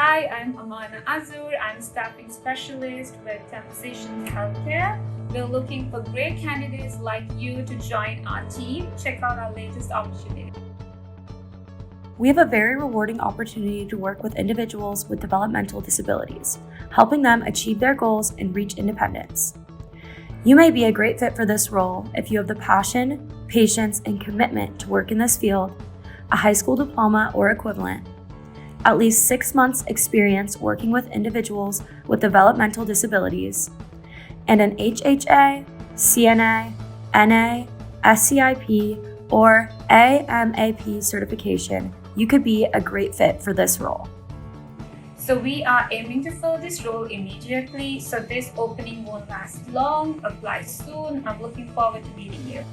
Hi, I'm Amana Azur. I'm staffing specialist with TemPositions Health Care. We're looking for great candidates like you to join our team. Check out our latest opportunity. We have a very rewarding opportunity to work with individuals with developmental disabilities, helping them achieve their goals and reach independence. You may be a great fit for this role if you have the passion, patience, and commitment to work in this field, a high school diploma or equivalent, at least 6 months experience working with individuals with developmental disabilities, and an HHA, CNA, NA, SCIP, or AMAP certification. You could be a great fit for this role. So we are aiming to fill this role immediately, so this opening won't last long. Apply soon. I'm looking forward to meeting you.